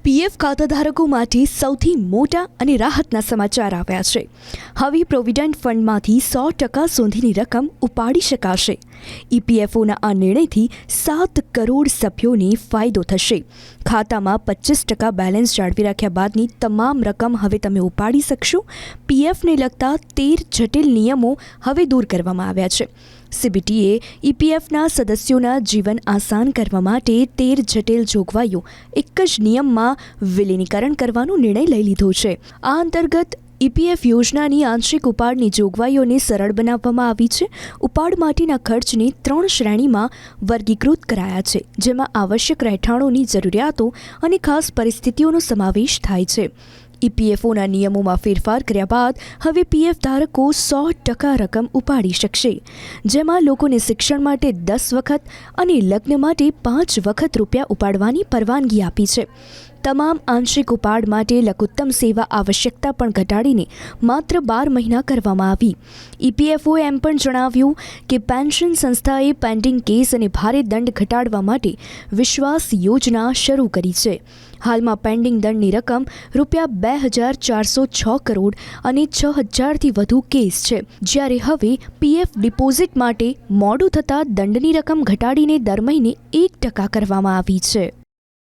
PF ખાતાધારકો માટે સૌથી મોટા અને રાહતના સમાચાર આવ્યા છે. હવે પ્રોવિડન્ટ ફંડમાંથી 100% સુધીની રકમ ઉપાડી શકાશે. ઈપીએફઓના આ નિર્ણયથી 7 કરોડ સભ્યોને ફાયદો થશે. ખાતામાં 25% બેલેન્સ જાળવી રાખ્યા બાદની તમામ રકમ હવે તમે ઉપાડી શકશો. પીએફને લગતા 13 જટિલ નિયમો હવે દૂર કરવામાં આવ્યા છે. સીબીટીએ ઈપીએફના સદસ્યોના જીવન આસાન કરવા માટે 13 જટિલ જોગવાઈઓ એક જ નિયમમાં વિલીનીકરણ કરવાનો નિર્ણય લઈ લીધો છે. આ અંતર્ગત ઈપીએફ યોજનાની આંશિક ઉપાડની જોગવાઈઓને સરળ બનાવવામાં આવી છે. ઉપાડ માટેના ખર્ચને 3 શ્રેણીમાં વર્ગીકૃત કરાયા છે, જેમાં આવશ્યક રહેઠાણોની જરૂરિયાતો અને ખાસ પરિસ્થિતિઓનો સમાવેશ થાય છે. ઈપીએફઓના નિયમોમાં ફેરફાર કર્યા બાદ હવે પીએફ ધારકો 100% રકમ ઉપાડી શકશે, જેમાં લોકોને શિક્ષણ માટે 10 વખત અને લગ્ન માટે 5 વખત રૂપિયા ઉપાડવાની પરવાનગી આપી છે. તમામ આંશિક ઉપાડ માટે લઘુત્તમ સેવા આવશ્યકતા પણ ઘટાડીને માત્ર 12 મહિના કરવામાં આવી. ઈપીએફઓએ એમ પણ જણાવ્યું કે પેન્શન સંસ્થાએ પેન્ડિંગ કેસ અને ભારે દંડ ઘટાડવા માટે વિશ્વાસ યોજના શરૂ કરી છે. હાલમાં પેન્ડિંગ દંડની રકમ ₹2,406 કરોડ અને 6,000થી વધુ કેસ છે, જ્યારે હવે પીએફ ડિપોઝિટ માટે મોડું થતાં દંડની રકમ ઘટાડીને દર મહિને 1% કરવામાં આવી છે.